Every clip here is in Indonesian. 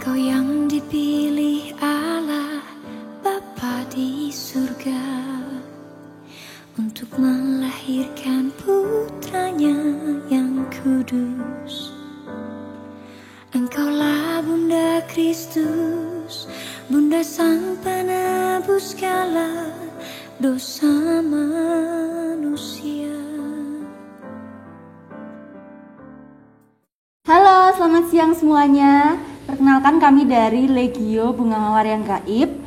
Engkau yang dipilih Allah Bapa di surga untuk melahirkan putranya yang kudus. Engkaulah Bunda Kristus, Bunda Sang Penebus segala dosa manusia. Halo, selamat siang semuanya. Perkenalkan kami dari Legio Bunga Mawar yang Gaib.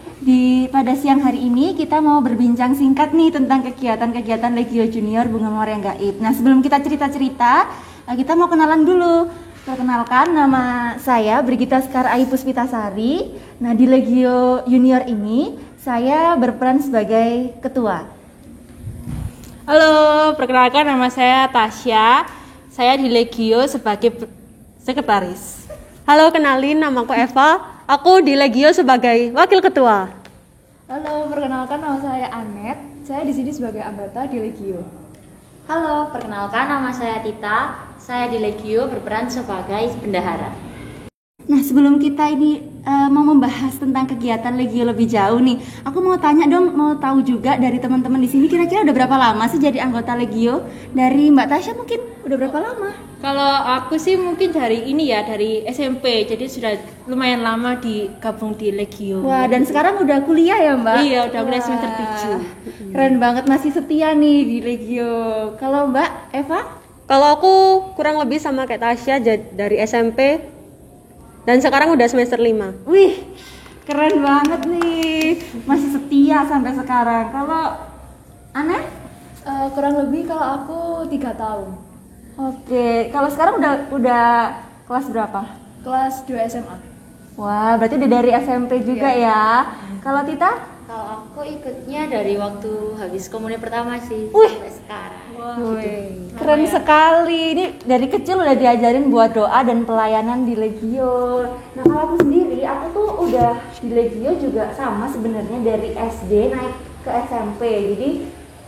Pada siang hari ini kita mau berbincang singkat nih tentang kegiatan-kegiatan Legio Junior Bunga Mawar yang Gaib. Nah, sebelum kita cerita-cerita, kita mau kenalan dulu. Perkenalkan, nama saya Brigita Sekar Ayu Puspitasari. Nah, di Legio Junior ini saya berperan sebagai ketua. Halo, perkenalkan nama saya Tasya. Saya di Legio sebagai sekretaris. Halo, kenalin namaku Eva. Aku di Legio sebagai wakil ketua. Halo, perkenalkan nama saya Anet. Saya di sini sebagai anggota di Legio. Halo, perkenalkan nama saya Tita. Saya di Legio berperan sebagai bendahara. Nah, sebelum kita ini mau membahas tentang kegiatan Legio lebih jauh nih, aku mau tanya dong, mau tahu juga dari teman-teman di sini kira-kira udah berapa lama sih jadi anggota Legio? Dari Mbak Tasya mungkin udah berapa lama? Kalau aku sih mungkin dari SMP, jadi sudah lumayan lama digabung di Legio. Wah, dan sekarang udah kuliah ya Mbak? Iya, udah mulai semester 7. Keren banget, masih setia nih di Legio. Kalau Mbak Eva? Kalau aku kurang lebih sama kayak Tasya dari SMP dan sekarang udah semester 5. Wih, keren banget nih, masih setia sampai sekarang. Kalau Anet? Kurang lebih kalau aku 3 tahun. Oke, kalau sekarang udah kelas berapa? Kelas 2 SMA. Wah, berarti udah dari SMP juga ya. Kalau Tita? Kalau aku ikutnya dari waktu habis komuni pertama sih. Wih. Sampai sekarang. Wih, keren sekali. Ini dari kecil udah diajarin buat doa dan pelayanan di Legio. Nah, kalau aku sendiri, aku tuh udah di Legio juga sama sebenarnya dari SD naik ke SMP. Jadi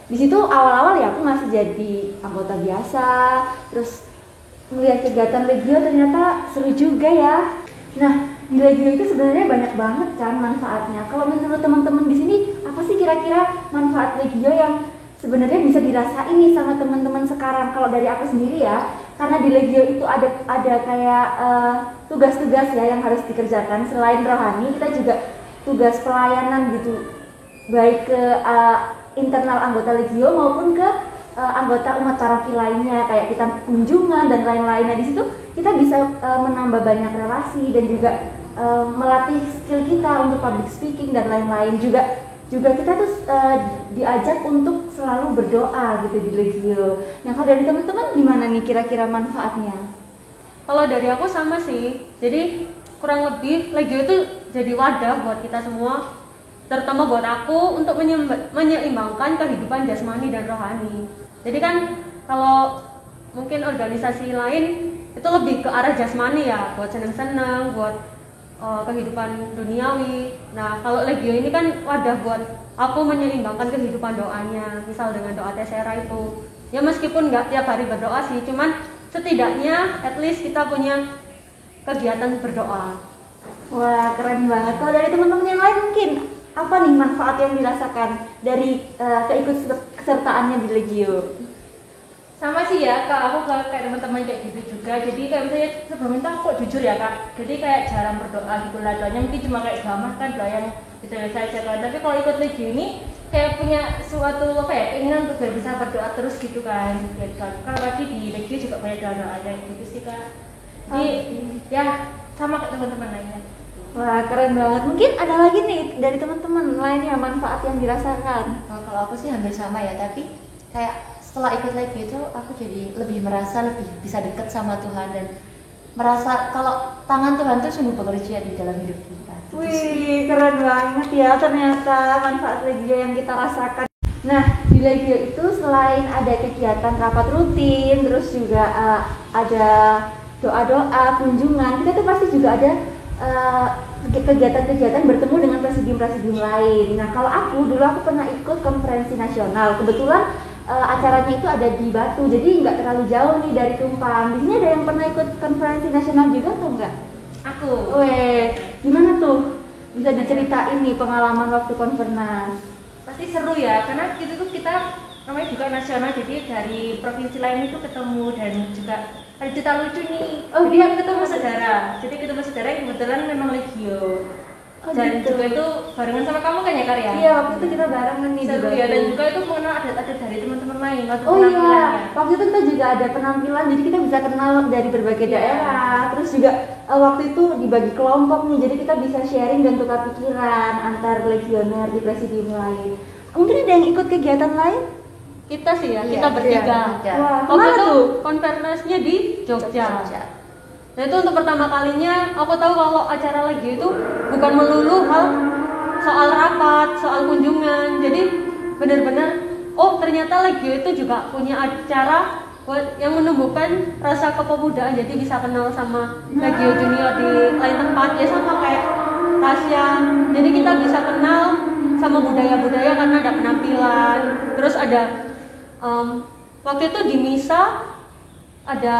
di situ awal-awal ya aku masih jadi anggota biasa. Terus melihat kegiatan Legio ternyata seru juga ya. Nah, di Legio itu sebenarnya banyak banget kan manfaatnya. Kalau menurut teman-teman di sini, apa sih kira-kira manfaat Legio yang sebenarnya bisa dirasain nih sama teman-teman sekarang? Kalau dari aku sendiri ya, karena di Legio itu ada kayak tugas-tugas ya yang harus dikerjakan. Selain rohani, kita juga tugas pelayanan gitu, baik ke internal anggota Legio maupun ke anggota umat paroki lainnya, kayak kita kunjungan dan lain-lain. Nah, di situ kita bisa menambah banyak relasi dan juga melatih skill kita untuk public speaking dan lain-lain. Juga kita tuh diajak untuk selalu berdoa gitu di Legio. Nah, kalau dari teman-teman gimana nih kira-kira manfaatnya? Kalau dari aku sama sih. Jadi kurang lebih Legio itu jadi wadah buat kita semua, terutama buat aku untuk menyeimbangkan kehidupan jasmani dan rohani. Jadi kan kalau mungkin organisasi lain itu lebih ke arah jasmani ya, buat seneng-seneng, buat kehidupan duniawi. Nah, kalau Legio ini kan wadah buat aku menyeimbangkan kehidupan doanya, misal dengan doa Tesera itu. Ya meskipun nggak tiap hari berdoa sih, cuman setidaknya at least kita punya kegiatan berdoa. Wah, keren banget. Kalau dari teman-teman yang lain mungkin apa nih manfaat yang dirasakan dari keikutsertaannya di Legio? Sama sih ya kak, aku kayak teman-teman kayak gitu juga. Jadi kayak misalnya sebelum itu aku jujur ya kak, jadi kayak jarang berdoa gitu lah. Doanya mungkin cuma kayak doa kan, doa yang biasa aja kan. Tapi kalau ikut Legio ini kayak punya suatu keinginan untuk biar bisa berdoa terus gitu kan. Kalau tadi di Legio juga banyak doa ada gitu sih kak. Jadi ya sama kayak teman-teman lainnya. Wah, keren banget. Mungkin ada lagi nih dari teman-teman lainnya manfaat yang dirasakan. Kalau aku sih hampir sama ya, tapi kayak setelah ikut Legio itu aku jadi lebih merasa lebih bisa dekat sama Tuhan dan merasa kalau tangan Tuhan tuh sungguh bekerja di dalam hidup kita. Wih, keren banget ya ternyata manfaat Legio yang kita rasakan. Nah, di Legio itu selain ada kegiatan rapat rutin, terus juga ada doa-doa, kunjungan, kita tuh pasti juga ada kegiatan-kegiatan bertemu dengan presidium-presidium lain. Nah, kalau aku pernah ikut konferensi nasional. Kebetulan acaranya itu ada di Batu, jadi nggak terlalu jauh nih dari Tumpang. Di sini ada yang pernah ikut konferensi nasional juga atau enggak? Aku. Weh, gimana tuh? Bisa diceritain nih pengalaman waktu konfernas? Pasti seru ya, karena itu tuh kita namanya juga nasional, jadi dari provinsi lain itu ketemu dan juga ada cerita lucu nih. Oh, Jadi iya. aku ketemu saudara, jadi ketemu saudara yang kebetulan memang Legio. Oh, Dan gitu. juga itu barengan sama kamu kan ya Karya? Iya, waktu itu kita barengan nih Seru di ya, dan Batu. juga itu mengenal adat-adat dari teman-teman lain waktu Oh iya, penampilannya. waktu itu kita juga ada penampilan, jadi kita bisa kenal dari berbagai Iya. daerah. Terus juga waktu itu dibagi kelompok nih, jadi kita bisa sharing dan tukar pikiran antar legioner di presidium lain. Mungkin ada yang ikut kegiatan lain? Kita sih ya, Iya, kita bertiga. iya. Wah, Waktu kemana itu tuh? konfernasnya di Jogja. Jogja. Nah itu untuk pertama kalinya aku tahu kalau acara Legio itu bukan melulu hal soal rapat, soal kunjungan. Jadi benar-benar oh ternyata Legio itu juga punya acara buat yang menumbuhkan rasa kepemudaan. Jadi bisa kenal sama Legio Junior di lain tempat ya, sama kayak Tasya. Jadi kita bisa kenal sama budaya-budaya karena ada penampilan. Terus ada waktu itu di misa ada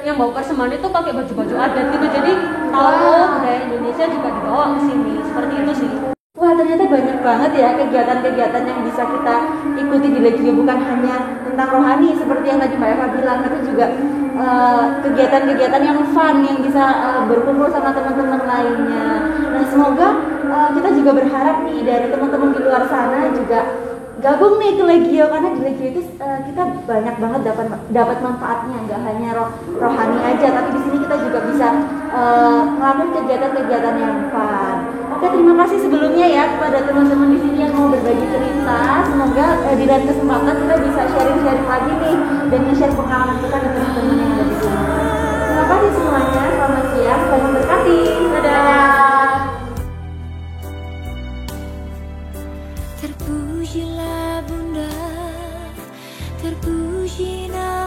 yang bawa persembahan itu pakai baju-baju adat gitu, jadi tahu budaya Indonesia juga dibawa ke sini, seperti itu sih. Wah, ternyata banyak banget ya kegiatan-kegiatan yang bisa kita ikuti di Legio, bukan hanya tentang rohani seperti yang tadi Mbak Eva bilang, tapi juga kegiatan-kegiatan yang fun yang bisa berkumpul sama teman-teman lainnya. Nah, semoga kita juga berharap nih dari teman-teman di luar sana juga gabung nih ke Legio, karena di Legio itu kita banyak banget dapat manfaatnya, nggak hanya rohani aja, tapi di sini kita juga bisa melakukan kegiatan-kegiatan yang fun. Oke, terima kasih sebelumnya ya kepada teman-teman di sini yang mau berbagi cerita. Semoga di lain kesempatan kita bisa sharing-sharing lagi nih dan nge-share pengalaman kita ke teman-teman yang ada di sini. Terima kasih semuanya. Selamat siang. Tuhan memberkati. Dadah. Terpujilah Bunda, terpuji nama